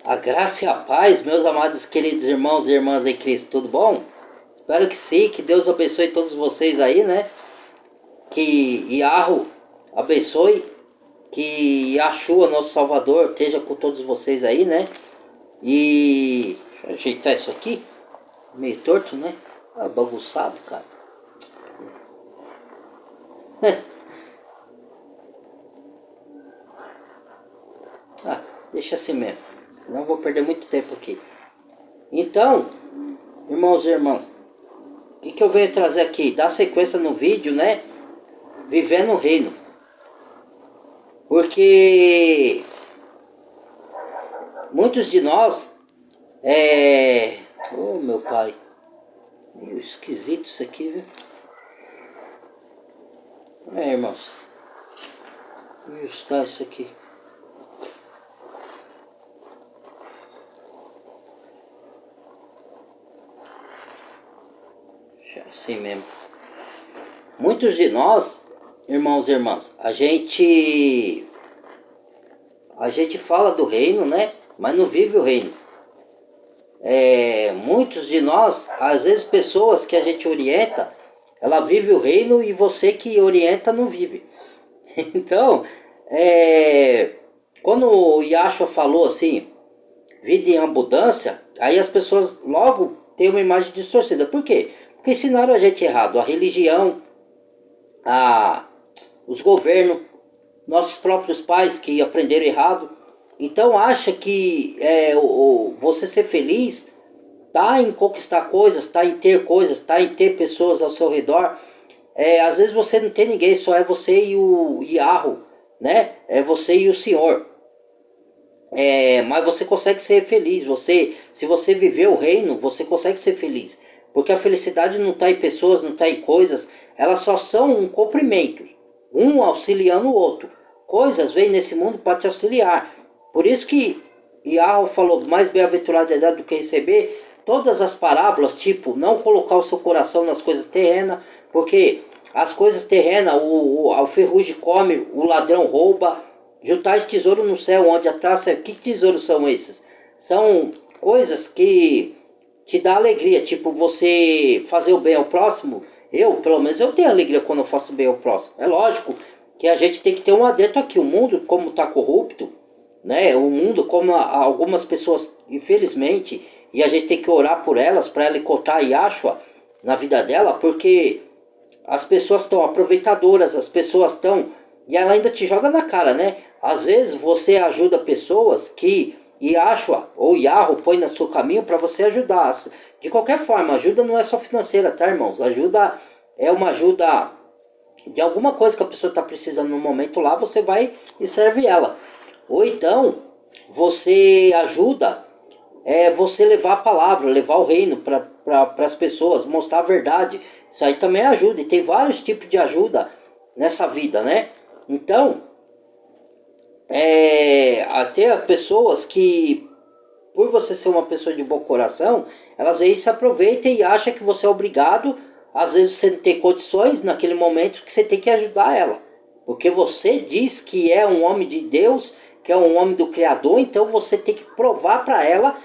A graça e a paz, meus amados queridos irmãos e irmãs em Cristo, tudo bom? Espero que sim, que Deus abençoe todos vocês aí, né? Que Yahweh abençoe, que Yahshua, nosso Salvador, esteja com todos vocês aí, né? E deixa eu ajeitar isso aqui, meio torto, né? Ah, bagunçado, cara. Ah, deixa assim mesmo, senão eu vou perder muito tempo aqui. Então, irmãos e irmãs, o que eu venho trazer aqui? Dar sequência no vídeo, né? Vivendo o reino. Porque muitos de nós oh, meu pai, meio esquisito isso aqui, viu? Irmãos, onde está isso aqui? Assim mesmo. Muitos de nós, irmãos e irmãs, a gente fala do reino, né? Mas não vive o reino. Muitos de nós, às vezes pessoas que a gente orienta, ela vive o reino e você que orienta não vive. Então, quando o Yahshua falou assim, vida em abundância, aí as pessoas logo têm uma imagem distorcida. Por quê? Porque ensinaram a gente errado. A religião, os governos, nossos próprios pais que aprenderam errado. Então acha que você ser feliz tá em conquistar coisas, tá em ter coisas, tá em ter pessoas ao seu redor. Às vezes você não tem ninguém, só é você e o Yahweh, né? É você e o Senhor. Mas você consegue ser feliz. Se você viver o reino, você consegue ser feliz. Porque a felicidade não está em pessoas, não está em coisas. Elas só são um complemento, um auxiliando o outro. Coisas vêm nesse mundo para te auxiliar. Por isso que Yahweh falou, mais bem-aventurado é dar do que receber. Todas as parábolas, tipo, não colocar o seu coração nas coisas terrenas, porque as coisas terrenas, o ferrugem come, o ladrão rouba. Juntais tesouro no céu, onde a traça... Que tesouros são esses? São coisas que te dá alegria, tipo você fazer o bem ao próximo. Pelo menos, eu tenho alegria quando eu faço bem ao próximo. É lógico que a gente tem que ter um adentro aqui. O mundo, como está corrupto, né? O mundo, como algumas pessoas, infelizmente, e a gente tem que orar por elas, para ela encontrar Yahshua na vida dela, porque as pessoas estão aproveitadoras, as pessoas estão... E ela ainda te joga na cara, né? Às vezes você ajuda pessoas que Yahshua ou Yahweh põe no seu caminho para você ajudar. De qualquer forma, ajuda não é só financeira, tá, irmãos? Ajuda é uma ajuda de alguma coisa que a pessoa está precisando no momento lá, você vai e serve ela. Ou então, você ajuda você levar a palavra, levar o reino para as pessoas, mostrar a verdade. Isso aí também ajuda. E tem vários tipos de ajuda nessa vida, né? Então, até pessoas que, por você ser uma pessoa de bom coração, elas aí se aproveitam e acham que você é obrigado. Às vezes você não tem condições naquele momento que você tem que ajudar ela. Porque você diz que é um homem de Deus, que é um homem do Criador, então você tem que provar para ela,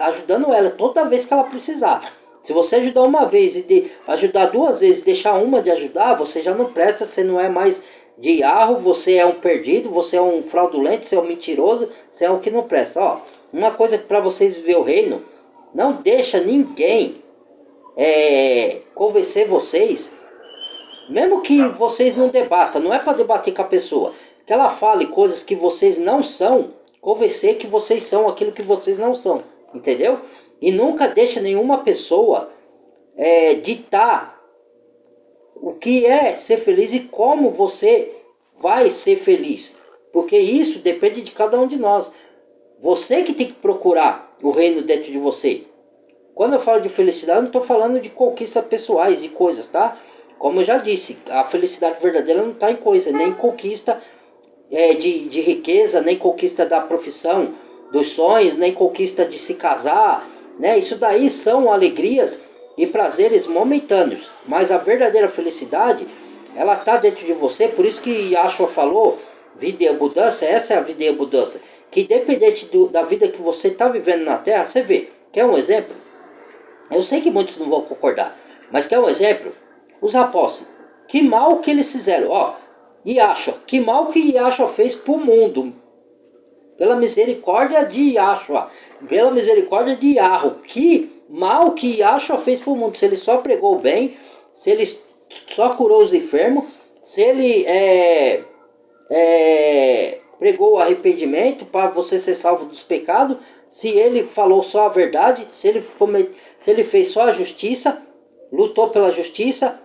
ajudando ela toda vez que ela precisar. Se você ajudar uma vez e ajudar duas vezes e deixar uma de ajudar, você já não presta, você não é mais de Yahweh, você é um perdido, você é um fraudulento, você é um mentiroso, você é um que não presta. Ó, uma coisa que para vocês viver o reino, não deixa ninguém convencer vocês, mesmo que vocês não debatam, não é para debater com a pessoa, que ela fale coisas que vocês não são, convencer que vocês são aquilo que vocês não são, entendeu? E nunca deixa nenhuma pessoa ditar o que é ser feliz e como você vai ser feliz. Porque isso depende de cada um de nós. Você que tem que procurar o reino dentro de você. Quando eu falo de felicidade, eu não estou falando de conquistas pessoais, de coisas, tá? Como eu já disse, a felicidade verdadeira não está em coisa, nem em conquista de riqueza, nem conquista da profissão, dos sonhos, nem conquista de se casar, né? Isso daí são alegrias e prazeres momentâneos, mas a verdadeira felicidade, ela está dentro de você. Por isso que Yahshua falou, vida em abundância, essa é a vida em abundância. que independente da vida que você está vivendo na Terra, você vê, quer um exemplo? Eu sei que muitos não vão concordar, mas quer um exemplo? Os apóstolos, que mal que eles fizeram, ó, Yahshua, que mal que Yahshua fez para o mundo, pela misericórdia de Yahshua, pela misericórdia de Yahweh, que mal que Yahshua fez para o mundo, se ele só pregou bem, se ele só curou os enfermos, se ele pregou o arrependimento para você ser salvo dos pecados, se ele falou só a verdade, se ele fez só a justiça, lutou pela justiça,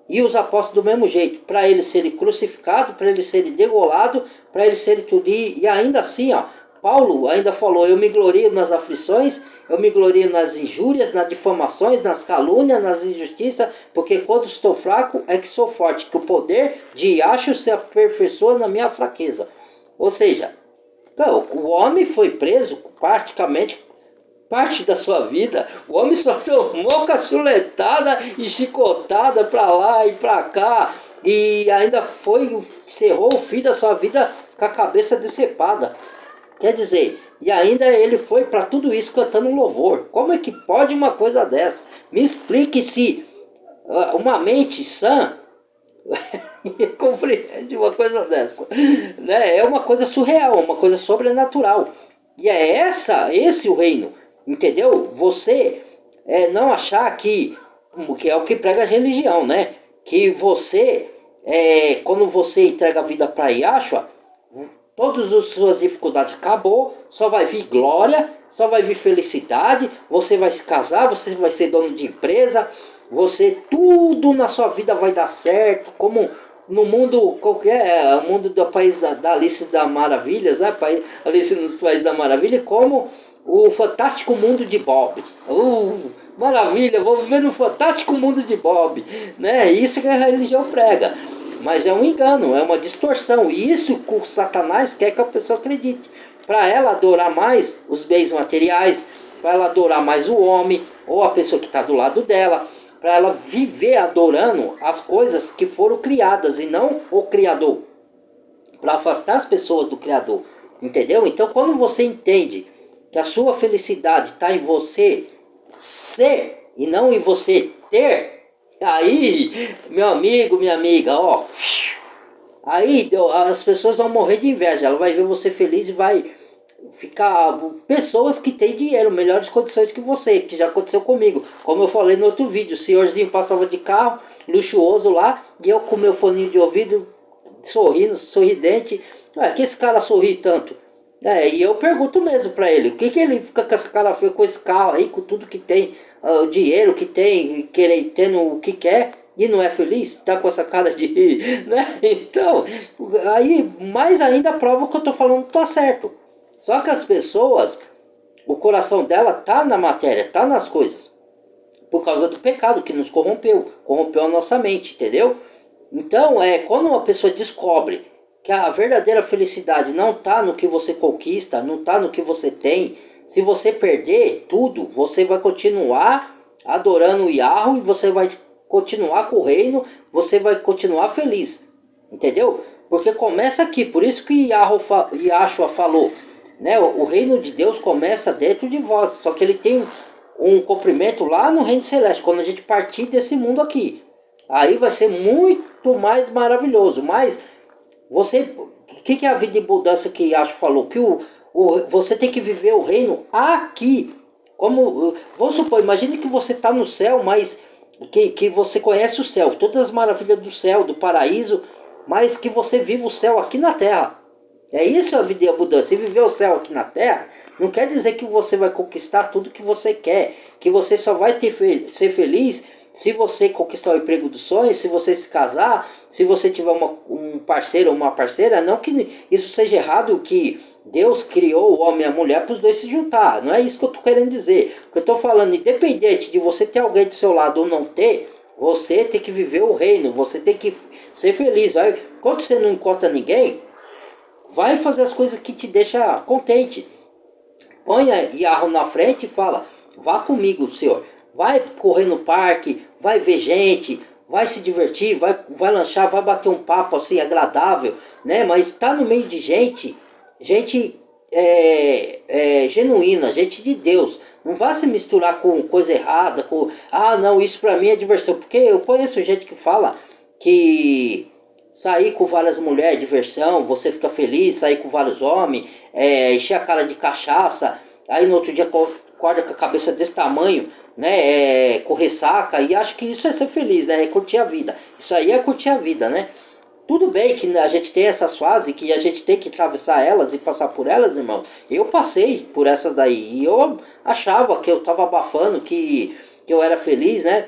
e os apóstolos do mesmo jeito, para eles serem crucificados, para eles serem degolados, para eles serem tudo. E ainda assim, ó, Paulo ainda falou, eu me glorio nas aflições, eu me glorio nas injúrias, nas difamações, nas calúnias, nas injustiças, porque quando estou fraco é que sou forte, que o poder de Yahshua se aperfeiçoa na minha fraqueza. Ou seja, o homem foi preso praticamente parte da sua vida, o homem só tomou cachuletada e chicotada para lá e para cá, e ainda encerrou o fim da sua vida com a cabeça decepada. Quer dizer, e ainda ele foi para tudo isso cantando louvor. Como é que pode uma coisa dessa? Me explique se uma mente sã compreende uma coisa dessa, né? É uma coisa surreal, uma coisa sobrenatural. E é esse o reino. Entendeu? Você não achar que é o que prega a religião, né? Que você, quando você entrega a vida para Yahshua, todas as suas dificuldades acabou, só vai vir glória, só vai vir felicidade, você vai se casar, você vai ser dono de empresa, tudo na sua vida vai dar certo, como no mundo qualquer, o mundo do país da Alice das Maravilhas, né? Alice nos Países da Maravilha, como o fantástico mundo de Bob. Maravilha, vou viver no fantástico mundo de Bob, né? Isso que a religião prega. Mas é um engano, é uma distorção. E isso que o Satanás quer que a pessoa acredite. Para ela adorar mais os bens materiais, para ela adorar mais o homem, ou a pessoa que está do lado dela, para ela viver adorando as coisas que foram criadas e não o Criador. Para afastar as pessoas do Criador. Entendeu? Então quando você entende que a sua felicidade está em você ser e não em você ter, aí, meu amigo, minha amiga, ó, aí as pessoas vão morrer de inveja. Ela vai ver você feliz e vai ficar pessoas que têm dinheiro, melhores condições que você, que já aconteceu comigo. Como eu falei no outro vídeo, o senhorzinho passava de carro, luxuoso lá, e eu com meu foninho de ouvido, sorrindo, sorridente. Que esse cara sorri tanto? E eu pergunto mesmo pra ele, o que ele fica com essa cara feia, com esse carro aí, com tudo que tem, o dinheiro que tem, tendo o que quer, e não é feliz? Tá com essa cara de... né? Então, aí mais ainda prova que eu tô falando que tá certo. Só que as pessoas, o coração dela tá na matéria, tá nas coisas, por causa do pecado que nos corrompeu a nossa mente, entendeu? Então, quando uma pessoa descobre que a verdadeira felicidade não está no que você conquista, não está no que você tem. Se você perder tudo, você vai continuar adorando o Yahweh, e você vai continuar com o reino, você vai continuar feliz. Entendeu? Porque começa aqui, por isso que Yahshua falou, né? O reino de Deus começa dentro de vós, só que ele tem um cumprimento lá no reino celeste, quando a gente partir desse mundo aqui. Aí vai ser muito mais maravilhoso, mas... o que é a vida de mudança que Yahshua falou? Que você tem que viver o reino aqui. Vamos supor, imagine que você está no céu, mas que você conhece o céu, todas as maravilhas do céu, do paraíso, mas que você vive o céu aqui na terra. É isso a vida de mudança. E viver o céu aqui na terra não quer dizer que você vai conquistar tudo que você quer, que você só vai ser feliz se você conquistar o emprego dos sonhos, se você se casar, se você tiver um parceiro ou uma parceira. Não que isso seja errado, que Deus criou o homem e a mulher para os dois se juntar. Não é isso que eu estou querendo dizer. O que eu estou falando, independente de você ter alguém do seu lado ou não ter, você tem que viver o reino, você tem que ser feliz. Quando você não encontra ninguém, vai fazer as coisas que te deixam contente. Põe Yahweh na frente e fala, vá comigo, Senhor. Vai correr no parque, vai ver gente, vai se divertir, vai lanchar, vai bater um papo assim agradável, né? Mas está no meio de gente genuína, gente de Deus. Não vá se misturar com coisa errada, com, ah, não, isso pra mim é diversão. Porque eu conheço gente que fala que sair com várias mulheres é diversão, você fica feliz, sair com vários homens, encher a cara de cachaça, aí no outro dia acorda com a cabeça desse tamanho, né, com ressaca, e acho que isso é ser feliz, né, é curtir a vida. Isso aí é curtir a vida, né? Tudo bem que a gente tem essas fases, que a gente tem que atravessar elas e passar por elas, irmão. Eu passei por essas daí. E eu achava que eu tava abafando, que eu era feliz, né?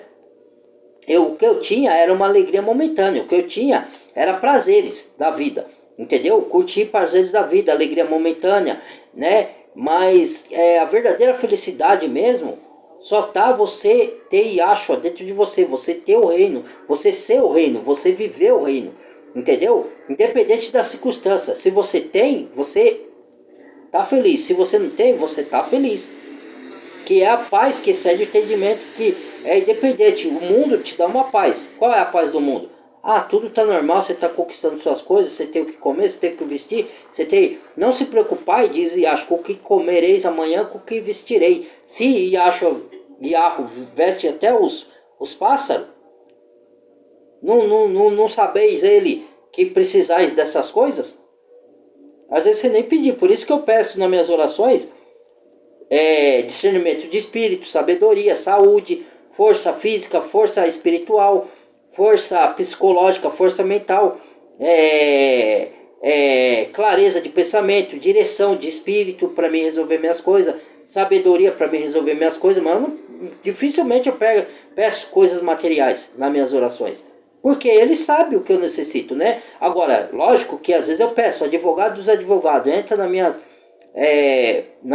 O que eu tinha era uma alegria momentânea. O que eu tinha era prazeres da vida. Entendeu? Curtir prazeres da vida, alegria momentânea, né? Mas a verdadeira felicidade mesmo só tá você ter Yahshua dentro de você. Você ter o reino. Você ser o reino. Você viver o reino. Entendeu? Independente da circunstância. Se você tem, você tá feliz. Se você não tem, você tá feliz. Que é a paz que excede o entendimento, que é independente. O mundo te dá uma paz. Qual é a paz do mundo? Ah, tudo tá normal, você tá conquistando suas coisas, você tem o que comer, você tem o que vestir, você tem... Não se preocupar e diz Yahshua, com o que comereis amanhã, com o que vestirei. Se Yahshua veste até os pássaros, não sabeis ele que precisais dessas coisas? Às vezes você nem pedir. Por isso que eu peço nas minhas orações discernimento de espírito, sabedoria, saúde, força física, força espiritual, força psicológica, força mental, clareza de pensamento, direção de espírito para me resolver minhas coisas, sabedoria para me resolver minhas coisas, mas dificilmente eu peço coisas materiais nas minhas orações. Porque ele sabe o que eu necessito, né? Agora, lógico que às vezes eu peço, advogado dos advogados, entra nas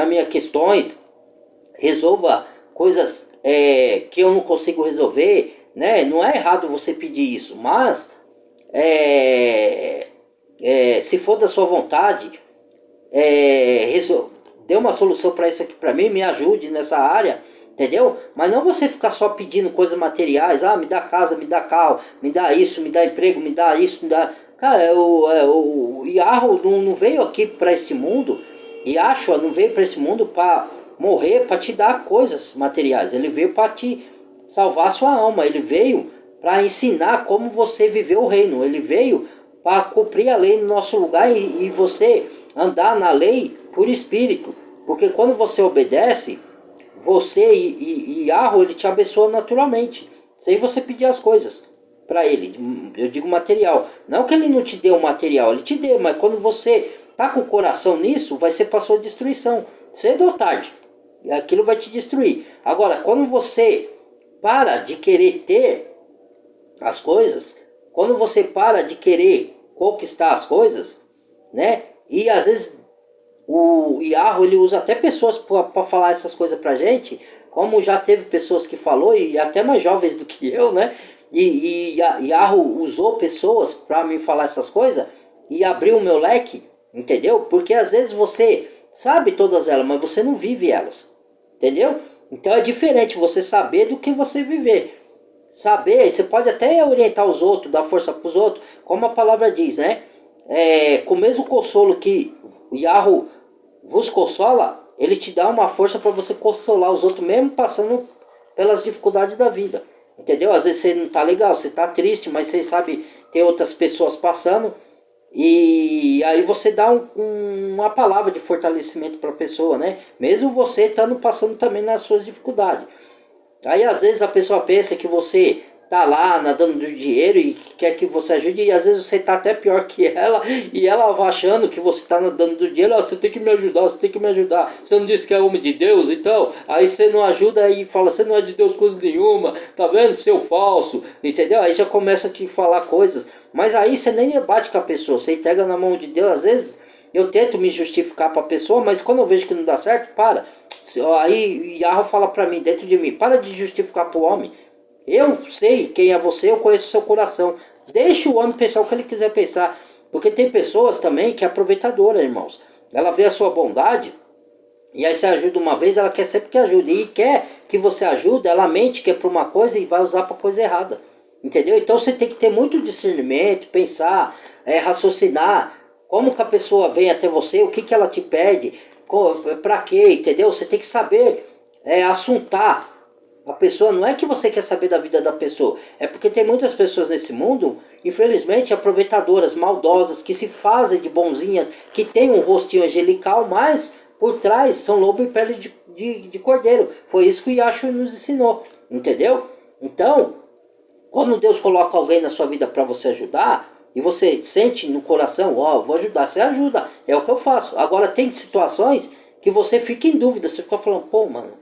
minhas questões, resolva coisas que eu não consigo resolver, né? Não é errado você pedir isso, mas se for da sua vontade, dê uma solução para isso aqui para mim, me ajude nessa área, entendeu? Mas não você ficar só pedindo coisas materiais, me dá casa, me dá carro, me dá isso, me dá emprego, me dá isso, me dá... Cara, o Yahweh não veio aqui para esse mundo, Yahshua não veio para esse mundo para morrer, para te dar coisas materiais, ele veio para te salvar a sua alma, ele veio para ensinar como você viver o reino, ele veio para cumprir a lei no nosso lugar e você andar na lei por espírito, porque quando você obedece, você e Yahweh, ele te abençoa naturalmente, sem você pedir as coisas para ele, eu digo material, não que ele não te dê o material, ele te dê, mas quando você tá com o coração nisso, vai ser para sua destruição, cedo ou tarde, aquilo vai te destruir. Agora, quando você para de querer ter as coisas, quando você para de querer conquistar as coisas, né, e às vezes o Yahweh, ele usa até pessoas para falar essas coisas pra gente, como já teve pessoas que falou, e até mais jovens do que eu, né? E Yahweh usou pessoas para me falar essas coisas e abriu o meu leque, entendeu? Porque às vezes você sabe todas elas, mas você não vive elas, entendeu? Então é diferente você saber do que você viver. Saber, você pode até orientar os outros, dar força para os outros, como a palavra diz, né? Com o mesmo consolo que Yahweh vos consola, ele te dá uma força para você consolar os outros, mesmo passando pelas dificuldades da vida. Entendeu? Às vezes você não tá legal, você tá triste, mas você sabe, tem outras pessoas passando, e aí você dá uma palavra de fortalecimento para a pessoa, né? Mesmo você estando passando também nas suas dificuldades. Aí às vezes a pessoa pensa que você tá lá nadando do dinheiro e quer que você ajude, e às vezes você tá até pior que ela, e ela vai achando que você tá nadando do dinheiro, você tem que me ajudar, você tem que me ajudar, você não disse que é homem de Deus, então, aí você não ajuda e fala, você não é de Deus coisa nenhuma, tá vendo, seu falso, entendeu? Aí já começa a te falar coisas, mas aí você nem debate com a pessoa, você entrega na mão de Deus, às vezes eu tento me justificar para a pessoa, mas quando eu vejo que não dá certo, para. Aí Yahweh fala para mim, dentro de mim, para de justificar para o homem. Eu sei quem é você, eu conheço o seu coração. Deixa o homem pensar o que ele quiser pensar. Porque tem pessoas também que é aproveitadora, irmãos. Ela vê a sua bondade, e aí você ajuda uma vez, ela quer sempre que ajude. E quer que você ajude, ela mente que é para uma coisa e vai usar para coisa errada. Entendeu? Então você tem que ter muito discernimento, pensar, raciocinar. como que a pessoa vem até você, o que que ela te pede, pra quê, entendeu? Você tem que saber assuntar a pessoa. Não é que você quer saber da vida da pessoa, é porque tem muitas pessoas nesse mundo, infelizmente, aproveitadoras, maldosas, que se fazem de bonzinhas, que tem um rostinho angelical, mas por trás são lobo e pele de cordeiro. Foi isso que o Yahshua nos ensinou, entendeu? Então, quando Deus coloca alguém na sua vida para você ajudar, e você sente no coração, ó, vou ajudar, você ajuda, é o que eu faço. Agora tem situações que você fica em dúvida, você fica falando, pô, mano,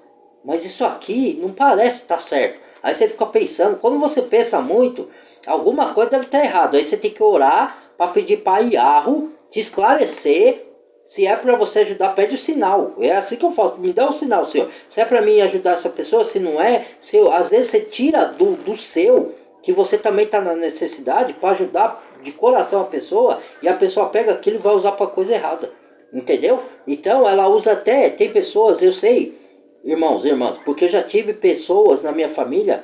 mas isso aqui não parece estar certo. Aí você fica pensando, quando você pensa muito, alguma coisa deve estar errado. Aí você tem que orar para pedir para Yahweh te esclarecer. Se é para você ajudar, pede o sinal. É assim que eu falo, me dá o sinal, Senhor. Se é para mim ajudar essa pessoa, se não é, às vezes você tira do seu, que você também está na necessidade, para ajudar de coração a pessoa, e a pessoa pega aquilo e vai usar para coisa errada. Entendeu? Então ela usa até, tem pessoas, eu sei, irmãos e irmãs, porque eu já tive pessoas na minha família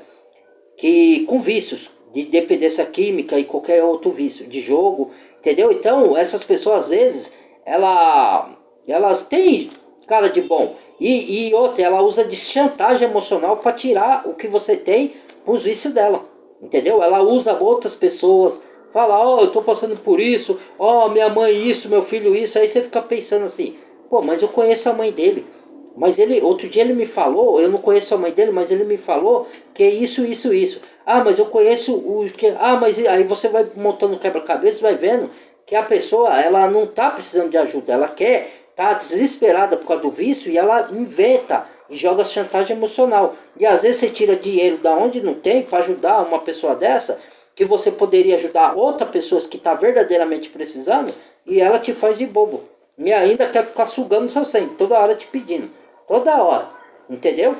que com vícios de dependência química e qualquer outro vício, de jogo, entendeu? Então essas pessoas às vezes elas têm cara de bom, e outra, ela usa de chantagem emocional para tirar o que você tem pros vícios dela, entendeu? Ela usa outras pessoas, fala, ó, eu tô passando por isso, ó, minha mãe isso, meu filho isso. Aí você fica pensando assim, pô, mas eu conheço a mãe dele. Mas ele, outro dia ele me falou, eu não conheço a mãe dele, mas ele me falou que é isso, isso, isso. Ah, mas eu conheço o que. Ah, mas aí você vai montando quebra-cabeça e vai vendo que a pessoa, ela não tá precisando de ajuda, ela quer, tá desesperada por causa do vício, e ela inventa e joga chantagem emocional. E às vezes você tira dinheiro da onde não tem para ajudar uma pessoa dessa, que você poderia ajudar outra pessoa que está verdadeiramente precisando, e ela te faz de bobo. E ainda quer ficar sugando seu sangue, toda hora te pedindo. Toda hora. Entendeu?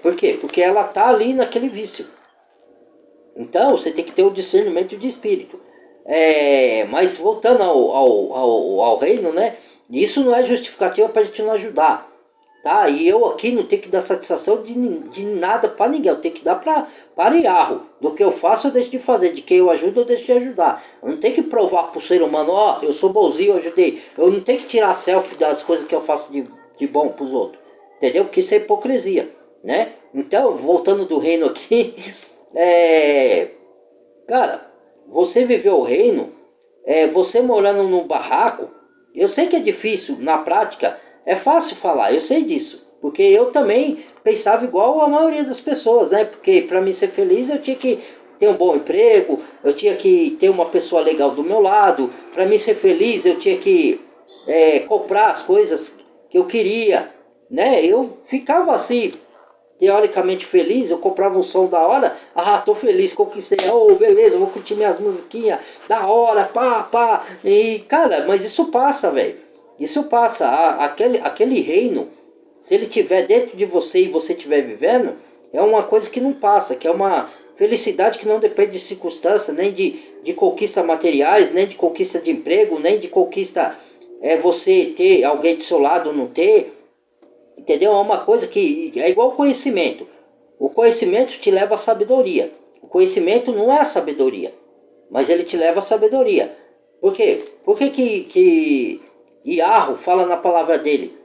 Por quê? Porque ela tá ali naquele vício. Então você tem que ter o discernimento de espírito. Mas voltando ao reino, né? Isso não é justificativa para a gente não ajudar. Tá? E eu aqui não tenho que dar satisfação de nada para ninguém. Eu tenho que dar para Yahweh. Do que eu faço, eu deixo de fazer. De quem eu ajudo, eu deixo de ajudar. Eu não tenho que provar para o ser humano, ó, eu sou bonzinho, eu ajudei. Eu não tenho que tirar selfie das coisas que eu faço de bom para os outros. Entendeu? Porque isso é hipocrisia. Né? Então, voltando do reino aqui, cara, você viveu o reino, você morando num barraco, eu sei que é difícil na prática, é fácil falar, eu sei disso. Porque eu também pensava igual a maioria das pessoas, né? Porque para mim ser feliz eu tinha que ter um bom emprego, eu tinha que ter uma pessoa legal do meu lado. Para mim ser feliz eu tinha que comprar as coisas que eu queria, né? Eu ficava assim, teoricamente feliz, eu comprava um som da hora, tô feliz, conquistei, beleza, vou curtir minhas musiquinhas, da hora, pá, pá, e cara, mas isso passa, velho, isso passa, aquele reino, se ele tiver dentro de você e você estiver vivendo, é uma coisa que não passa, que é uma felicidade que não depende de circunstância, nem de conquista materiais, nem de conquista de emprego, nem de conquista, você ter alguém do seu lado ou não ter. Entendeu? É uma coisa que é igual o conhecimento. O conhecimento te leva à sabedoria. O conhecimento não é a sabedoria, mas ele te leva à sabedoria. Por quê? Por que Iarro fala na palavra dele?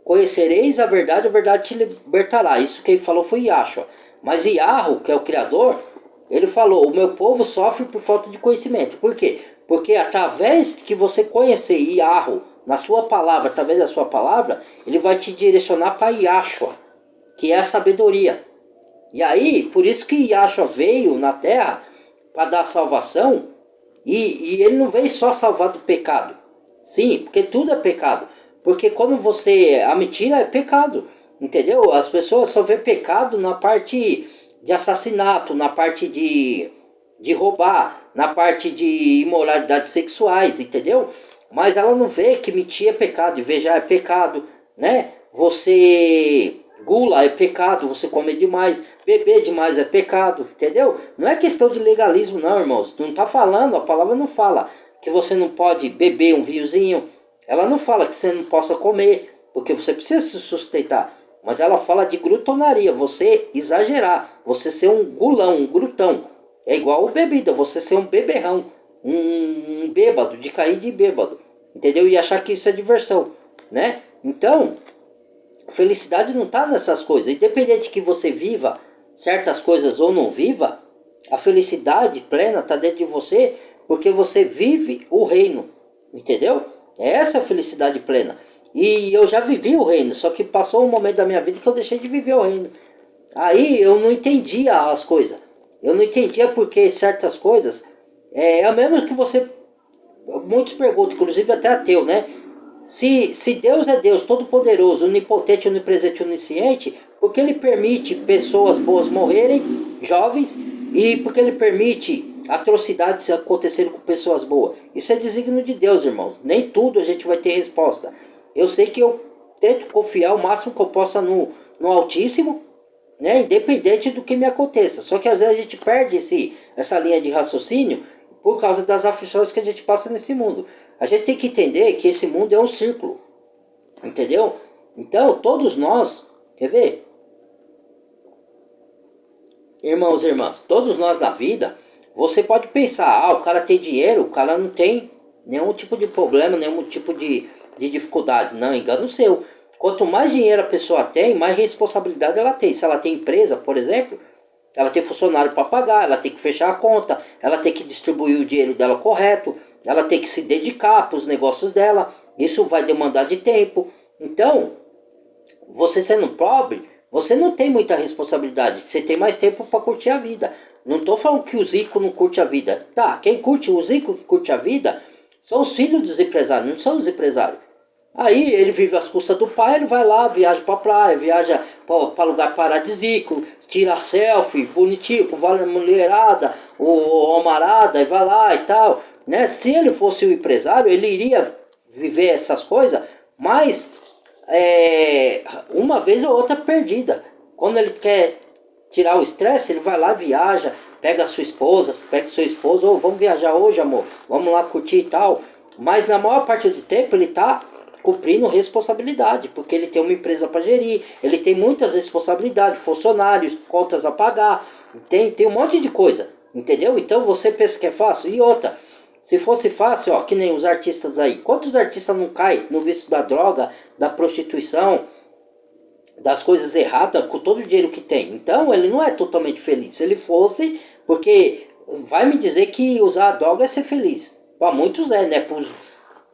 Conhecereis a verdade te libertará. Isso quem falou foi Yahshua. Mas Iarro, que é o Criador, ele falou, o meu povo sofre por falta de conhecimento. Por quê? Porque através que você conhecer Iarro, na sua palavra, através da sua palavra, ele vai te direcionar para Yahshua, que é a sabedoria. E aí, por isso que Yahshua veio na terra para dar salvação, e ele não veio só salvar do pecado. Sim, porque tudo é pecado. Porque quando a mentira é pecado, entendeu? As pessoas só vê pecado na parte de assassinato, na parte de roubar, na parte de imoralidades sexuais, entendeu? Mas ela não vê que mentir é pecado, invejar é pecado, né? Você gula é pecado, você comer demais, beber demais é pecado, entendeu? Não é questão de legalismo não, irmãos. Não tá falando, a palavra não fala que você não pode beber um vinhozinho. Ela não fala que você não possa comer, porque você precisa se sustentar. Mas ela fala de glutonaria, você exagerar, você ser um gulão, um glutão. É igual bebida, você ser um beberrão, um bêbado, de cair de bêbado. entendeu? E achar que isso é diversão, né? Então, felicidade não está nessas coisas. Independente que você viva certas coisas ou não viva, a felicidade plena está dentro de você porque você vive o reino, entendeu? Essa é a felicidade plena. E eu já vivi o reino, só que passou um momento da minha vida que eu deixei de viver o reino. Aí eu não entendia as coisas. Eu não entendia porque certas coisas é a mesma que você. Muitos perguntam, inclusive até ateu, né? Se Deus é Deus Todo-Poderoso, Onipotente, Onipresente, Onisciente, por que Ele permite pessoas boas morrerem, jovens, e por que Ele permite atrocidades acontecerem com pessoas boas? Isso é desígnio de Deus, irmãos. Nem tudo a gente vai ter resposta. Eu sei que eu tento confiar o máximo que eu possa no Altíssimo, né? Independente do que me aconteça. Só que às vezes a gente perde essa linha de raciocínio por causa das aflições que a gente passa nesse mundo. A gente tem que entender que esse mundo é um círculo, entendeu? Então, todos nós, quer ver? Irmãos e irmãs, todos nós na vida, você pode pensar, o cara tem dinheiro, o cara não tem nenhum tipo de problema, nenhum tipo de dificuldade. Não, engano seu. Quanto mais dinheiro a pessoa tem, mais responsabilidade ela tem. Se ela tem empresa, por exemplo, ela tem funcionário para pagar, ela tem que fechar a conta, ela tem que distribuir o dinheiro dela correto, ela tem que se dedicar para os negócios dela. Isso vai demandar de tempo. Então, você sendo pobre, você não tem muita responsabilidade. Você tem mais tempo para curtir a vida. Não estou falando que os ricos não curtem a vida. Tá, quem curte, os ricos que curte a vida são os filhos dos empresários, não são os empresários. Aí ele vive às custas do pai, ele vai lá, viaja pra praia, viaja pra lugar paradisíaco, tira selfie, bonitinho, com a mulherada, o amarada, e vai lá e tal. Né? Se ele fosse o empresário, ele iria viver essas coisas, mas uma vez ou outra perdida. Quando ele quer tirar o estresse, ele vai lá, viaja, pega a sua esposa, pega seu esposo, vamos viajar hoje, amor, vamos lá curtir e tal. Mas na maior parte do tempo ele tá cumprindo responsabilidade, porque ele tem uma empresa para gerir, ele tem muitas responsabilidades, funcionários, contas a pagar, tem um monte de coisa, entendeu? Então você pensa que é fácil? E outra, se fosse fácil, que nem os artistas aí, quantos artistas não caem no vício da droga, da prostituição, das coisas erradas, com todo o dinheiro que tem? Então ele não é totalmente feliz. Se ele fosse, porque vai me dizer que usar a droga é ser feliz. Para muitos é, né? Para os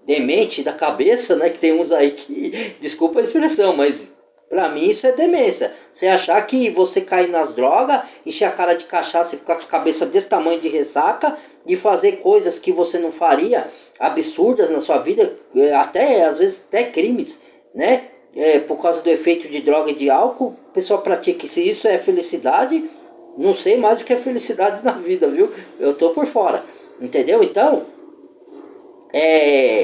demente da cabeça, né? Que tem uns aí que, desculpa a expressão, mas pra mim isso é demência. Você achar que você cair nas drogas, encher a cara de cachaça e ficar com a cabeça desse tamanho de ressaca, e fazer coisas que você não faria, absurdas na sua vida, até às vezes até crimes, né? Por causa do efeito de droga e de álcool, o pessoal pratica. Se isso é felicidade, não sei mais o que é felicidade na vida, viu? Eu tô por fora, entendeu? Então,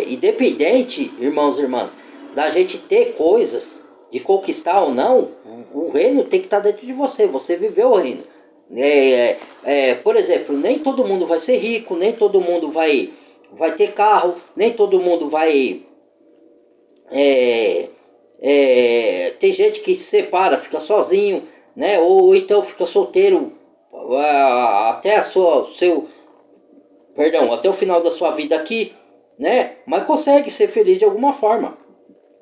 independente, irmãos e irmãs, da gente ter coisas, de conquistar ou não, o reino tem que estar dentro de você. Você viveu o reino. Por exemplo, nem todo mundo vai ser rico, nem todo mundo vai ter carro, nem todo mundo vai. Tem gente que se separa, fica sozinho, né? Ou então fica solteiro até até o final da sua vida aqui, né? Mas consegue ser feliz de alguma forma,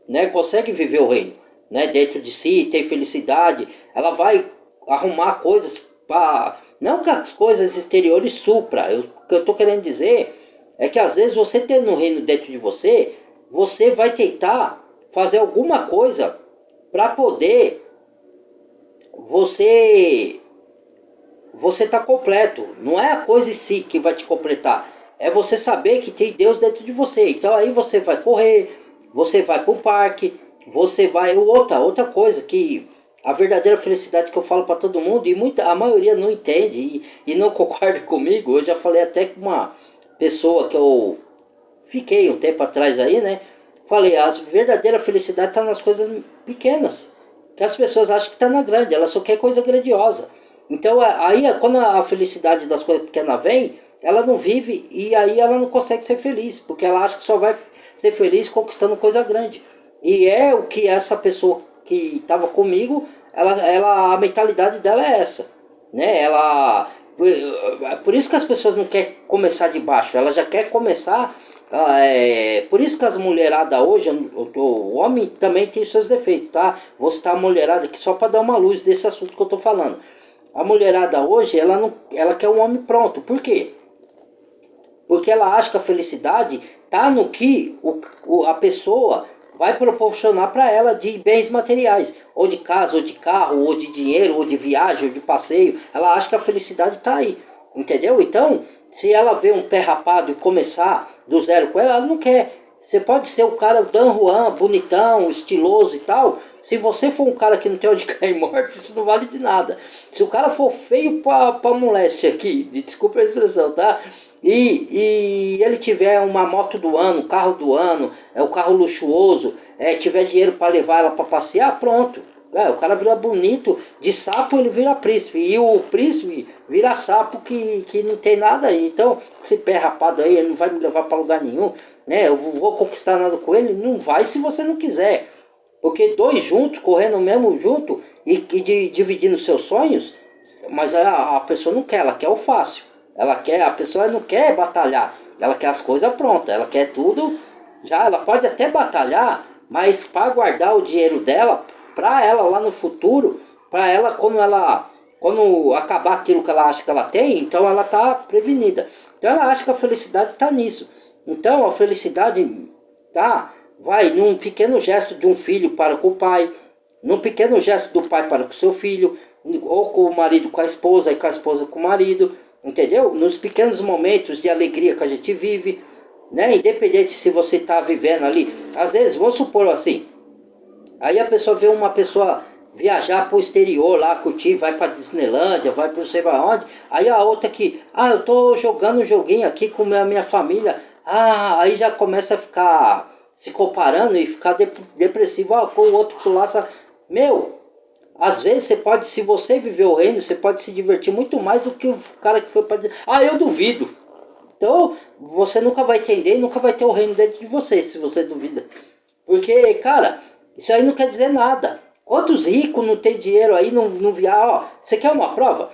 né? Consegue viver o reino, né? Dentro de si, tem felicidade. Ela vai arrumar coisas para não que as coisas exteriores supra. O que eu tô querendo dizer é que às vezes você tendo o reino dentro de você, você vai tentar fazer alguma coisa para poder você tá completo. Não é a coisa em si que vai te completar. É você saber que tem Deus dentro de você. Então aí você vai correr, você vai pro parque, você vai. Outra coisa que a verdadeira felicidade que eu falo para todo mundo, e a maioria não entende e não concorda comigo. Eu já falei até com uma pessoa que eu fiquei um tempo atrás aí, né? Falei, a verdadeira felicidade está nas coisas pequenas. Que as pessoas acham que está na grande, ela só quer coisa grandiosa. Então aí quando a felicidade das coisas pequenas vem, ela não vive e aí ela não consegue ser feliz, porque ela acha que só vai ser feliz conquistando coisa grande. E é o que essa pessoa que estava comigo, a mentalidade dela é essa, né? Por isso que as pessoas não querem começar de baixo, ela já quer começar Por isso que as mulheradas hoje, o homem também tem seus defeitos, tá? Vou citar a mulherada aqui só para dar uma luz desse assunto que eu tô falando. A mulherada hoje, ela não, ela quer um homem pronto. Por quê? Porque ela acha que a felicidade tá no que a pessoa vai proporcionar para ela de bens materiais, ou de casa, ou de carro, ou de dinheiro, ou de viagem, ou de passeio. Ela acha que a felicidade tá aí, entendeu? Então, se ela vê um pé rapado e começar do zero com ela, ela não quer. Você pode ser o cara Dan Juan, bonitão, estiloso e tal. Se você for um cara que não tem onde cair morto, isso não vale de nada. Se o cara for feio pra moleste aqui, desculpa a expressão, tá? E ele tiver uma moto do ano, um carro do ano, o carro luxuoso, tiver dinheiro para levar ela para passear, pronto. O cara vira bonito, de sapo ele vira príncipe, e o príncipe vira sapo que não tem nada aí. Então, esse pé rapado aí, ele não vai me levar para lugar nenhum, né? Eu vou conquistar nada com ele, não vai se você não quiser. Porque dois juntos, correndo mesmo junto e dividindo seus sonhos, mas a pessoa não quer, ela quer o fácil. Ela quer, a pessoa não quer batalhar, ela quer as coisas prontas, ela quer tudo. Já ela pode até batalhar, mas para guardar o dinheiro dela, para ela lá no futuro, para ela quando acabar aquilo que ela acha que ela tem, então ela tá prevenida. Então ela acha que a felicidade está nisso. Então a felicidade tá vai num pequeno gesto de um filho para com o pai, num pequeno gesto do pai para com o seu filho, ou com o marido com a esposa e com a esposa com o marido, entendeu? Nos pequenos momentos de alegria que a gente vive, né? Independente se você está vivendo ali, às vezes, vamos supor assim, aí a pessoa vê uma pessoa viajar para o exterior lá, curtir, vai para Disneylândia, vai para não sei para onde, aí a outra que, eu tô jogando um joguinho aqui com a minha família, aí já começa a ficar se comparando e ficar depressivo, com o outro lá, meu, às vezes você pode, se você viver o reino, você pode se divertir muito mais do que o cara que foi para dizer, eu duvido. Então, você nunca vai entender e nunca vai ter o reino dentro de você, se você duvida. Porque, cara, isso aí não quer dizer nada. Quantos ricos não tem dinheiro aí, não viaja? Você quer uma prova?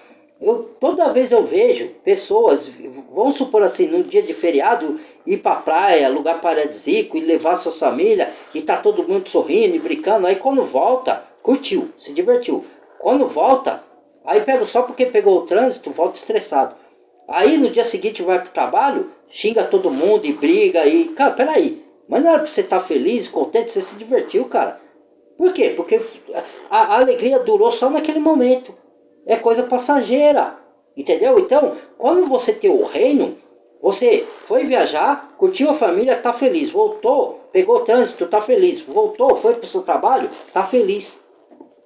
Toda vez eu vejo pessoas, vamos supor assim, num dia de feriado, ir pra praia, lugar paradisíaco, e levar sua família, e tá todo mundo sorrindo e brincando. Aí quando volta, curtiu, se divertiu. Quando volta, aí pega só porque pegou o trânsito, volta estressado. Aí no dia seguinte vai pro trabalho, xinga todo mundo e briga e... Cara, peraí. Mas não era pra você estar feliz, contente, você se divertiu, cara. Por quê? Porque a alegria durou só naquele momento. É coisa passageira. Entendeu? Então, quando você tem o reino, você foi viajar, curtiu a família, tá feliz. Voltou, pegou o trânsito, tá feliz. Voltou, foi pro seu trabalho, tá feliz.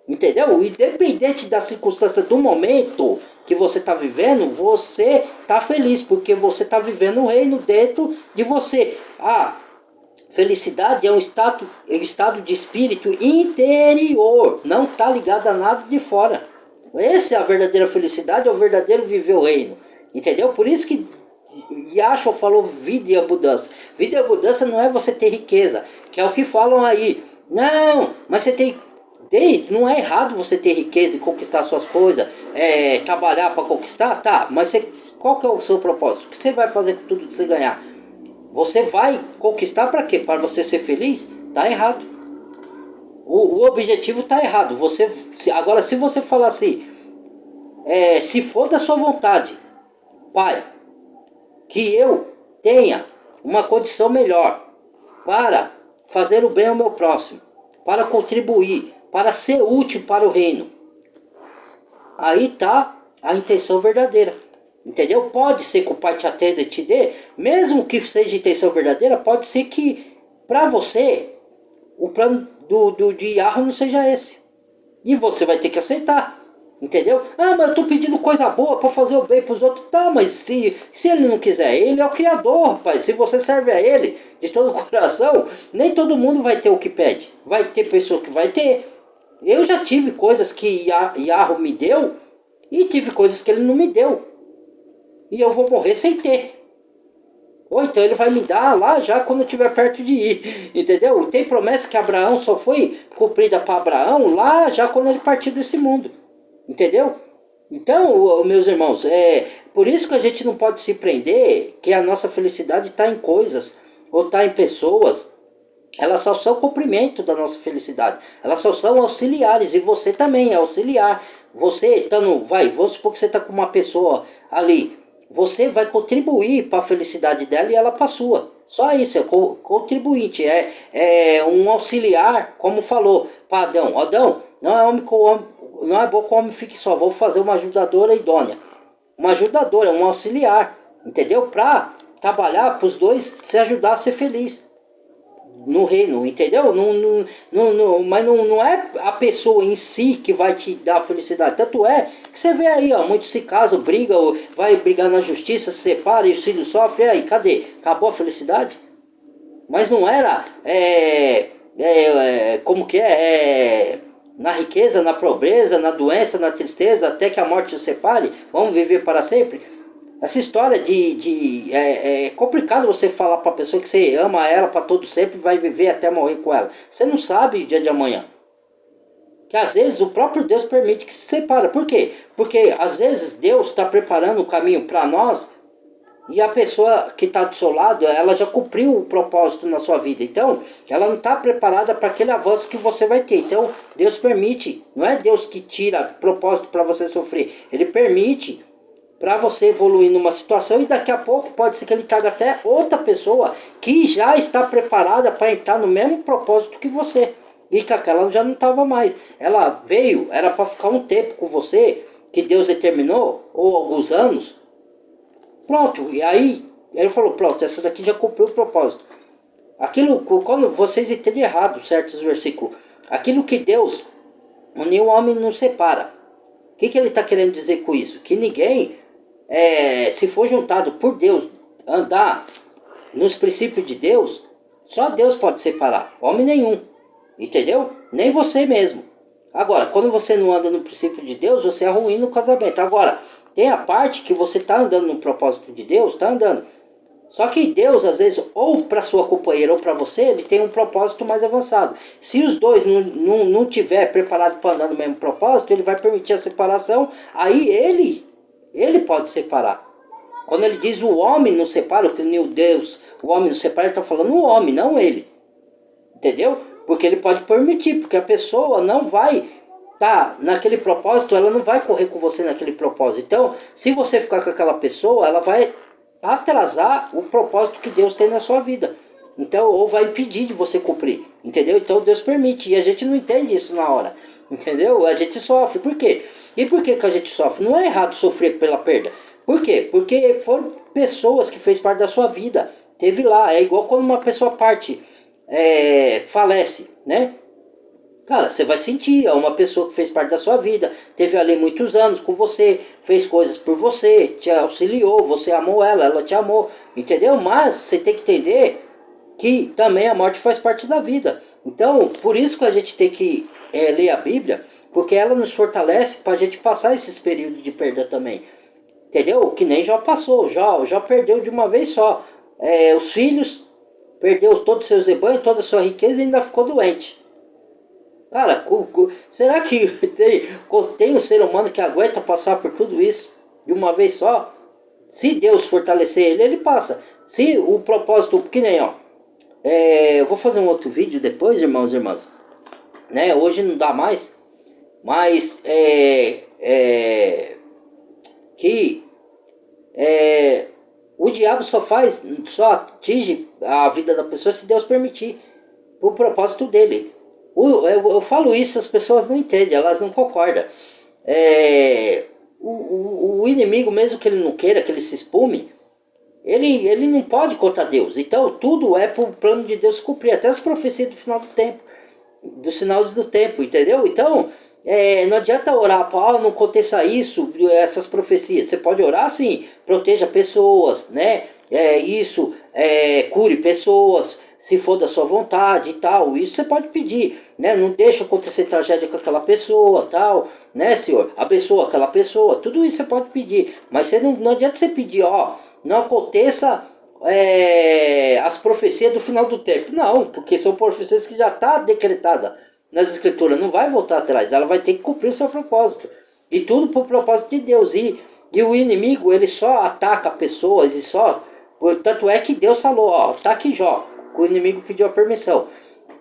Entendeu? Independente da circunstância do momento que você está vivendo, você está feliz, porque você está vivendo o reino dentro de você. A felicidade é um estado de espírito interior, não está ligado a nada de fora. Essa é a verdadeira felicidade, é o verdadeiro viver o reino. Entendeu? Por isso que Yashua falou vida e abundância. Vida e abundância não é você ter riqueza, que é o que falam aí. Não, mas você tem não é errado você ter riqueza e conquistar suas coisas, trabalhar para conquistar, tá, mas qual que é o seu propósito? O que você vai fazer com tudo que você ganhar? Você vai conquistar para quê? Para você ser feliz? Tá errado. O objetivo tá errado. Agora, se você falar assim, se for da sua vontade, Pai, que eu tenha uma condição melhor para fazer o bem ao meu próximo, para contribuir, para ser útil para o reino. Aí tá a intenção verdadeira. Entendeu? Pode ser que o Pai te atenda e te dê, mesmo que seja intenção verdadeira, pode ser que para você o plano de Yahweh não seja esse. E você vai ter que aceitar. Entendeu? Mas eu tô pedindo coisa boa para fazer o bem pros outros. Tá, mas se ele não quiser, ele é o Criador, rapaz. Se você serve a ele de todo o coração, nem todo mundo vai ter o que pede. Vai ter pessoa que vai ter. Eu já tive coisas que Yahweh me deu e tive coisas que ele não me deu. E eu vou morrer sem ter. Ou então ele vai me dar lá já quando eu estiver perto de ir. Entendeu? Tem promessa que Abraão só foi cumprida para Abraão lá já quando ele partiu desse mundo. Entendeu? Então, meus irmãos, por isso que a gente não pode se prender que a nossa felicidade está em coisas ou está em pessoas, elas só são cumprimento da nossa felicidade. Elas só são auxiliares, e você também é auxiliar. Você estando, vamos supor que você está com uma pessoa ali, você vai contribuir para a felicidade dela e ela para a sua. Só isso, é contribuinte, é um auxiliar, como falou para Adão. Adão, não é, não é bom que o homem fique só, vou fazer uma ajudadora idônea. Uma ajudadora, um auxiliar, entendeu? Para trabalhar para os dois se ajudar a ser feliz no reino, entendeu? Mas não é a pessoa em si que vai te dar felicidade. Tanto é que você vê aí, ó, muitos se casam, brigam, vai brigar na justiça, se separa e os filhos sofrem. E aí, cadê? Acabou a felicidade? Mas não era, como que na riqueza, na pobreza, na doença, na tristeza, até que a morte os separe, vamos viver para sempre. Essa história é complicado você falar para a pessoa que você ama ela para todo sempre e vai viver até morrer com ela. Você não sabe o dia de amanhã. Que às vezes o próprio Deus permite que se separe. Por quê? Porque às vezes Deus está preparando o caminho para nós e a pessoa que está do seu lado, ela já cumpriu o propósito na sua vida. Então, ela não está preparada para aquele avanço que você vai ter. Então, Deus permite. Não é Deus que tira propósito para você sofrer. Ele permite para você evoluir numa situação e daqui a pouco pode ser que ele traga até outra pessoa que já está preparada para entrar no mesmo propósito que você. E que aquela já não estava mais. Ela veio, era para ficar um tempo com você, que Deus determinou, ou alguns anos. Pronto, e aí ele falou, pronto, essa daqui já cumpriu o propósito. Aquilo, quando vocês entendem errado certos versículos, aquilo que Deus uniu, o homem não separa. O que ele está querendo dizer com isso? Que ninguém, se for juntado por Deus, andar nos princípios de Deus, só Deus pode separar, homem nenhum, entendeu? Nem você mesmo. Agora, quando você não anda no princípio de Deus, você é ruim no casamento. Agora, tem a parte que você está andando no propósito de Deus, está andando. Só que Deus, às vezes, ou para sua companheira ou para você, ele tem um propósito mais avançado. Se os dois não tiver preparado para andar no mesmo propósito, ele vai permitir a separação, aí ele pode separar. Quando ele diz o homem não separa, o que Deus, o homem não separa, ele está falando o homem, não ele. Entendeu? Porque ele pode permitir, porque a pessoa não vai estar naquele propósito, ela não vai correr com você naquele propósito. Então, se você ficar com aquela pessoa, ela vai atrasar o propósito que Deus tem na sua vida. Então, ou vai impedir de você cumprir. Entendeu? Então, Deus permite. E a gente não entende isso na hora. Entendeu? A gente sofre. Por quê? E por que a gente sofre? Não é errado sofrer pela perda. Por quê? Porque foram pessoas que fez parte da sua vida. Teve lá. É igual quando uma pessoa parte, falece, né? Cara, você vai sentir, é uma pessoa que fez parte da sua vida, teve ali muitos anos com você, fez coisas por você, te auxiliou, você amou ela, ela te amou, entendeu? Mas você tem que entender que também a morte faz parte da vida. Então, por isso que a gente tem que ler a Bíblia, porque ela nos fortalece para a gente passar esses períodos de perda também. Entendeu? Que nem Jó passou, Jó perdeu de uma vez só. Os filhos, perdeu todos os seus rebanhos, toda a sua riqueza e ainda ficou doente. Cara, será que tem um ser humano que aguenta passar por tudo isso de uma vez só? Se Deus fortalecer ele, ele passa. Se o propósito, que nem, ó, eu vou fazer um outro vídeo depois, irmãos e irmãs, né? Hoje não dá mais, mas que o diabo só atinge a vida da pessoa se Deus permitir, o propósito dele. Eu falo isso, as pessoas não entendem, elas não concordam. O inimigo, mesmo que ele não queira, que ele se espume, ele não pode contra Deus. Então tudo é para o plano de Deus cumprir, até as profecias do final do tempo, dos sinais do tempo, entendeu? Então não adianta orar para não aconteça isso, essas profecias. Você pode orar sim, proteja pessoas, né? Cure pessoas, se for da sua vontade e tal, isso você pode pedir, né? Não deixa acontecer tragédia com aquela pessoa, tal, né, Senhor? Abençoa aquela pessoa, tudo isso você pode pedir, mas você não adianta você pedir, ó, não aconteça as profecias do final do tempo, não, porque são profecias que já está decretada nas escrituras, não vai voltar atrás, ela vai ter que cumprir o seu propósito, e tudo por propósito de Deus, e o inimigo, ele só ataca pessoas e só Tanto é que Deus falou, ó, tá aqui Jó, o inimigo pediu a permissão,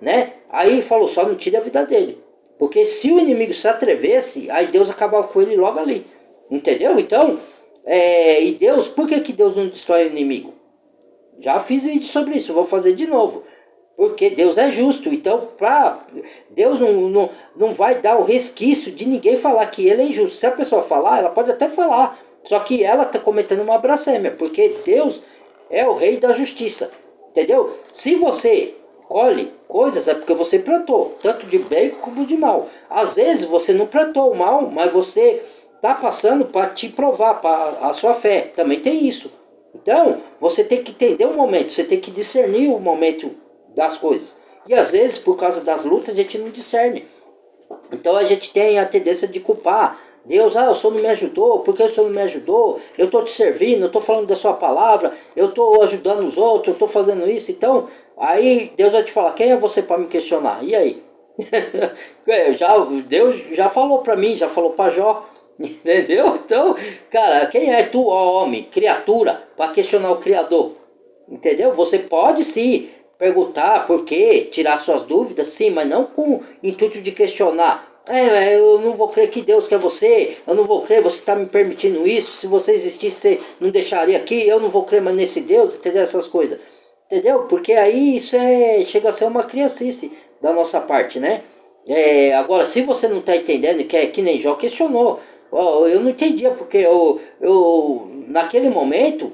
né? Aí falou, só não tire a vida dele. Porque se o inimigo se atrevesse, aí Deus acabava com ele logo ali. Entendeu? Então, e Deus, por que Deus não destrói o inimigo? Já fiz vídeo sobre isso, vou fazer de novo. Porque Deus é justo. Então, Deus não vai dar o resquício de ninguém falar que ele é injusto. Se a pessoa falar, ela pode até falar. Só que ela está cometendo uma blasfêmia. Porque Deus é o rei da justiça. Entendeu? Se você colhe coisas, é porque você plantou. Tanto de bem como de mal. Às vezes você não plantou o mal, mas você está passando para te provar, para a sua fé. Também tem isso. Então, você tem que entender o momento, você tem que discernir o momento das coisas. E às vezes, por causa das lutas, a gente não discerne. Então a gente tem a tendência de culpar Deus. O Senhor não me ajudou, por que o Senhor não me ajudou? Eu estou te servindo, eu estou falando da sua palavra, eu estou ajudando os outros, eu estou fazendo isso. Então, aí Deus vai te falar, quem é você para me questionar? E aí? Deus já falou para mim, já falou para Jó. Entendeu? Então, cara, quem é tu, ó homem, criatura, para questionar o Criador? Entendeu? Você pode sim perguntar por quê, tirar suas dúvidas, sim, mas não com intuito de questionar. Eu não vou crer que Deus quer você, eu não vou crer, você está me permitindo isso, se você existisse, você não deixaria aqui, eu não vou crer mais nesse Deus, entendeu? Essas coisas. Entendeu? Porque aí isso chega a ser uma criancice da nossa parte, né? Agora, se você não está entendendo, que é que nem Jó questionou, eu não entendia, porque eu naquele momento,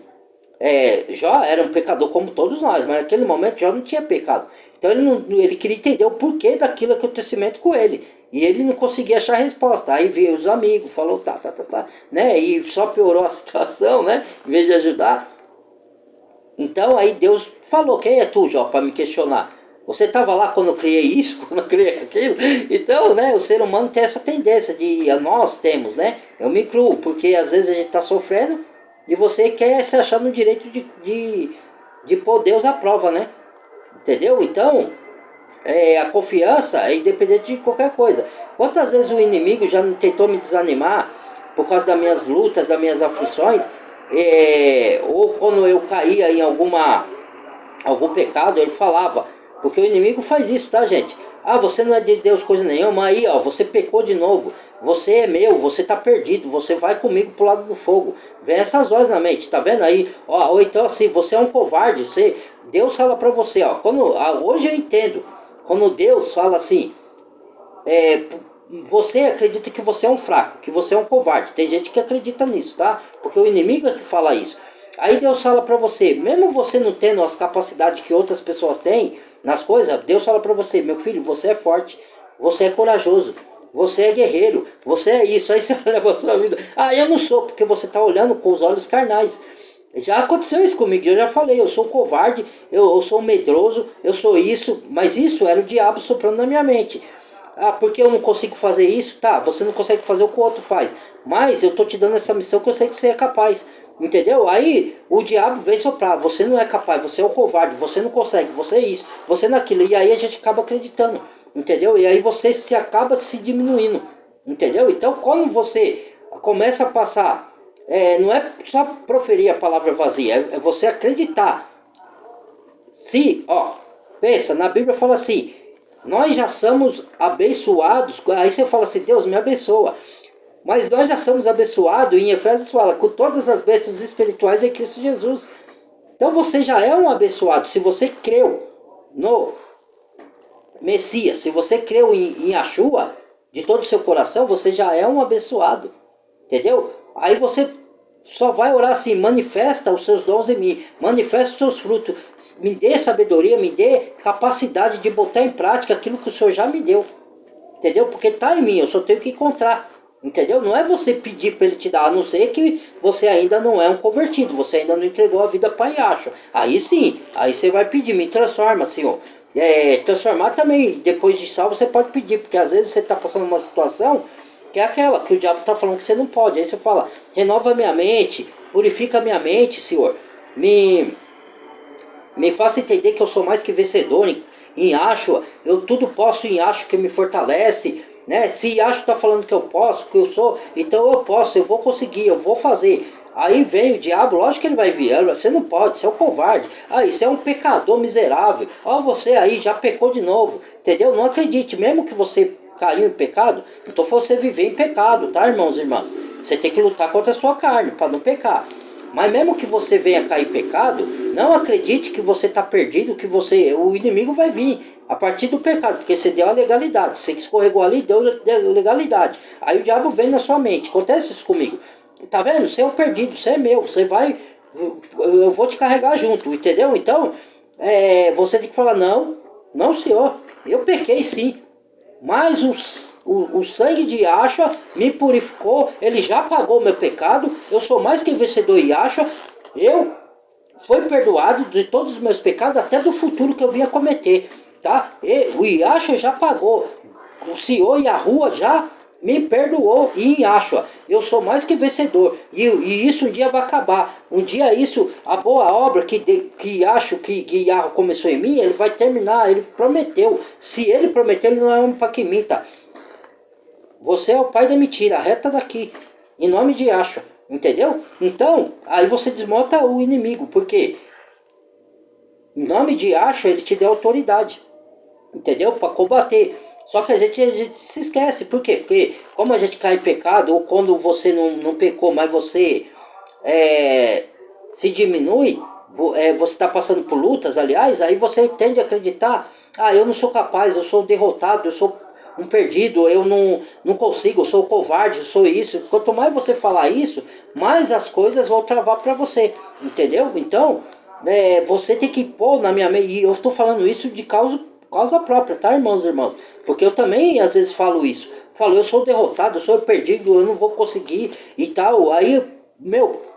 Jó era um pecador como todos nós, mas naquele momento Jó não tinha pecado. Então ele queria entender o porquê daquilo acontecimento com ele. E ele não conseguia achar resposta. Aí veio os amigos, falou tá, né? E só piorou a situação, né? Em vez de ajudar. Então aí Deus falou, quem é tu, Jó, para me questionar? Você estava lá quando eu criei isso, quando eu criei aquilo? Então, né, o ser humano tem essa tendência nós temos, né? Eu me incluo, porque às vezes a gente está sofrendo e você quer se achar no direito de pôr Deus à prova, né? Entendeu? Então, a confiança é independente de qualquer coisa. Quantas vezes o inimigo já não tentou me desanimar por causa das minhas lutas, das minhas aflições, ou quando eu caía em algum pecado, ele falava, porque o inimigo faz isso, tá, gente? Você não é de Deus coisa nenhuma, aí, ó, você pecou de novo, você é meu, você tá perdido, você vai comigo pro lado do fogo. Vem essas vozes na mente, tá vendo aí? Ou então assim, você é um covarde, Deus fala pra você, ó, hoje eu entendo, quando Deus fala assim, você acredita que você é um fraco, que você é um covarde. Tem gente que acredita nisso, tá? Porque o inimigo é que fala isso. Aí Deus fala pra você, mesmo você não tendo as capacidades que outras pessoas têm nas coisas, Deus fala pra você, meu filho, você é forte, você é corajoso, você é guerreiro, você é isso. Aí você olha pra sua vida, eu não sou, porque você tá olhando com os olhos carnais. Já aconteceu isso comigo, eu já falei, eu sou covarde, eu sou medroso, eu sou isso, mas isso era o diabo soprando na minha mente. Porque eu não consigo fazer isso? Tá, você não consegue fazer o que o outro faz, mas eu tô te dando essa missão que eu sei que você é capaz. Entendeu? Aí o diabo vem soprar, você não é capaz, você é um covarde, você não consegue, você é isso, você é naquilo. E aí a gente acaba acreditando, entendeu? E aí você se acaba se diminuindo, entendeu? Então quando você começa a passar, não é só proferir a palavra vazia, é você acreditar. Pensa, na Bíblia fala assim, nós já somos abençoados, aí você fala assim, Deus me abençoa. Mas nós já somos abençoados, em Efésios fala, com todas as bênçãos espirituais em Cristo Jesus. Então você já é um abençoado. Se você creu no Messias, se você creu em Yeshua, de todo o seu coração, você já é um abençoado. Entendeu? Aí você só vai orar assim, manifesta os seus dons em mim, manifesta os seus frutos, me dê sabedoria, me dê capacidade de botar em prática aquilo que o Senhor já me deu. Entendeu? Porque está em mim, eu só tenho que encontrar. Entendeu? Não é você pedir para ele te dar, a não ser que você ainda não é um convertido, você ainda não entregou a vida para Yahshua. Aí sim, aí você vai pedir, me transforma, Senhor. Transformar também, depois de salvo, você pode pedir, porque às vezes você está passando uma situação que é aquela que o diabo está falando que você não pode. Aí você fala, renova minha mente, purifica minha mente, Senhor. Me faça entender que eu sou mais que vencedor em Yahshua. Eu tudo posso em Yahshua que me fortalece. Né? Se Yahshua está falando que eu posso, que eu sou, então eu posso, eu vou conseguir, eu vou fazer. Aí vem o diabo, lógico que ele vai vir. Você não pode, você é um covarde. Aí você é um pecador miserável. Ó, você aí já pecou de novo. Entendeu? Não acredite, mesmo que você caiu em pecado, não tô falando você viver em pecado, tá, irmãos e irmãs? Você tem que lutar contra a sua carne para não pecar. Mas mesmo que você venha cair em pecado, não acredite que você está perdido, que o inimigo vai vir a partir do pecado, porque você deu a legalidade, você escorregou ali, deu legalidade. Aí o diabo vem na sua mente. Acontece isso comigo. Tá vendo? Você é o perdido, você é meu, você vai, eu vou te carregar junto, entendeu? Então, você tem que falar, não, não senhor, eu pequei sim, mas o sangue de Yahshua me purificou, ele já pagou meu pecado, eu sou mais que vencedor em Yahshua, eu fui perdoado de todos os meus pecados, até do futuro que eu vinha cometer, tá? O Yahshua já pagou, o Senhor e a rua já me perdoou em Yahshua. Eu sou mais que vencedor. E isso um dia vai acabar. Um dia isso, a boa obra que Yahshua começou em mim, ele vai terminar. Ele prometeu. Se ele prometeu, ele não é homem para que minta. Você é o pai da mentira. Reta daqui. Em nome de Yahshua. Entendeu? Então, aí você desmonta o inimigo. Por quê? Em nome de Yahshua, ele te deu autoridade. Entendeu? Para combater. Só que a gente se esquece. Por quê? Porque como a gente cai em pecado, ou quando você não pecou, mas você se diminui, você está passando por lutas, aliás, aí você tende a acreditar, eu não sou capaz, eu sou derrotado, eu sou um perdido, eu não consigo, eu sou covarde, eu sou isso. Quanto mais você falar isso, mais as coisas vão travar para você. Entendeu? Então, você tem que pôr na minha mente, e eu estou falando isso de causa própria, tá, irmãos e irmãs? Porque eu também às vezes falo isso. Falo, eu sou derrotado, eu sou perdido, eu não vou conseguir e tal. Aí,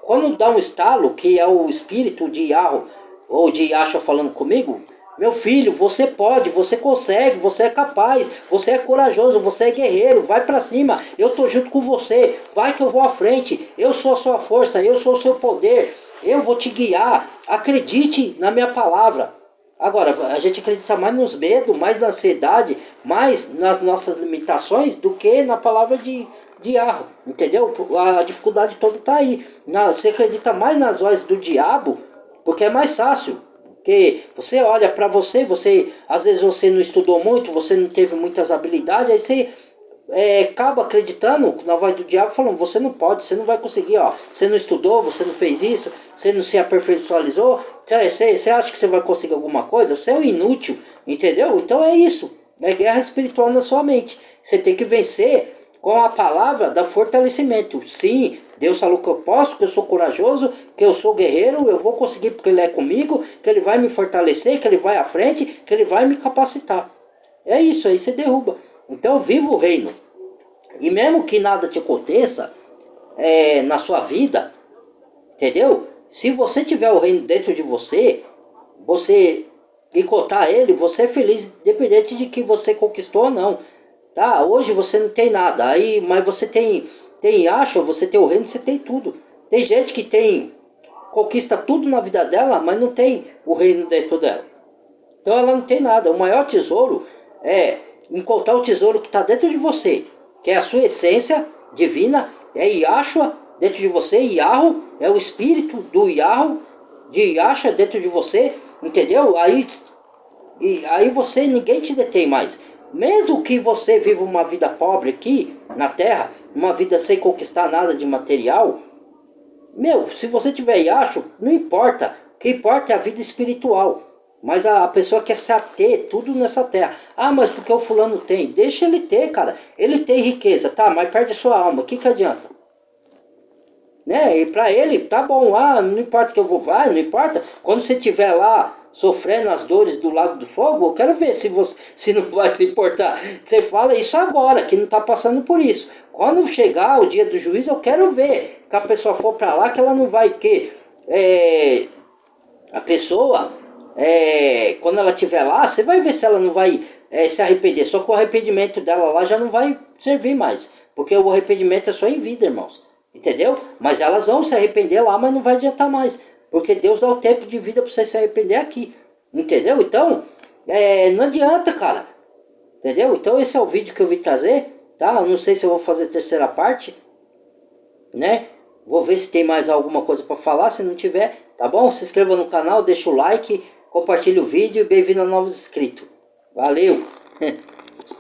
quando dá um estalo, que é o espírito de Yahweh ou de Yahshua falando comigo, meu filho, você pode, você consegue, você é capaz, você é corajoso, você é guerreiro, vai pra cima, eu tô junto com você, vai que eu vou à frente, eu sou a sua força, eu sou o seu poder, eu vou te guiar, acredite na minha palavra. Agora, a gente acredita mais nos medos, mais na ansiedade, mais nas nossas limitações do que na palavra de Yahweh, entendeu? A dificuldade toda está aí. Você acredita mais nas vozes do diabo, porque é mais fácil. Porque você olha para você, às vezes você não estudou muito, você não teve muitas habilidades, aí você acaba acreditando na voz do diabo, falando, você não pode, você não vai conseguir, ó, você não estudou, você não fez isso, você não se aperfeiçoalizou, você acha que você vai conseguir alguma coisa? Você é um inútil, entendeu? Então é isso, é guerra espiritual na sua mente. Você tem que vencer com a palavra da fortalecimento. Sim, Deus falou que eu posso, que eu sou corajoso, que eu sou guerreiro, eu vou conseguir porque Ele é comigo, que Ele vai me fortalecer, que Ele vai à frente, que Ele vai me capacitar. É isso, aí você derruba. Então viva o reino. E mesmo que nada te aconteça na sua vida, entendeu? Se você tiver o reino dentro de você, você encontrar ele, você é feliz, independente de que você conquistou ou não. Tá? Hoje você não tem nada, aí, mas você tem acha, você tem o reino, você tem tudo. Tem gente que conquista tudo na vida dela, mas não tem o reino dentro dela. Então ela não tem nada. O maior tesouro é encontrar o tesouro que está dentro de você, que é a sua essência divina, é Yahshua dentro de você, Yahweh é o espírito do Yahweh, de Yahshua dentro de você, entendeu? Aí você, ninguém te detém mais. Mesmo que você viva uma vida pobre aqui na terra, uma vida sem conquistar nada de material, se você tiver Yahshua, não importa. O que importa é a vida espiritual. Mas a pessoa quer se ater tudo nessa terra. Mas porque o fulano tem. Deixa ele ter, cara. Ele tem riqueza, tá? Mas perde a sua alma. O que adianta? Né? E pra ele, tá bom. Não importa que eu vou, vai, não importa. Quando você estiver lá sofrendo as dores do lago do fogo, eu quero ver se não vai se importar. Você fala isso agora, que não tá passando por isso. Quando chegar o dia do juízo, eu quero ver que a pessoa for pra lá, que ela não vai, que a pessoa, quando ela estiver lá, você vai ver se ela não vai se arrepender. Só que o arrependimento dela lá já não vai servir mais. Porque o arrependimento é só em vida, irmãos. Entendeu? Mas elas vão se arrepender lá, mas não vai adiantar mais. Porque Deus dá o tempo de vida para você se arrepender aqui. Entendeu? Então, não adianta, cara. Entendeu? Então esse é o vídeo que eu vim trazer. Tá? Eu não sei se eu vou fazer a terceira parte. Né? Vou ver se tem mais alguma coisa para falar. Se não tiver, tá bom? Se inscreva no canal, deixa o like, compartilhe o vídeo e bem-vindo a novos inscritos. Valeu!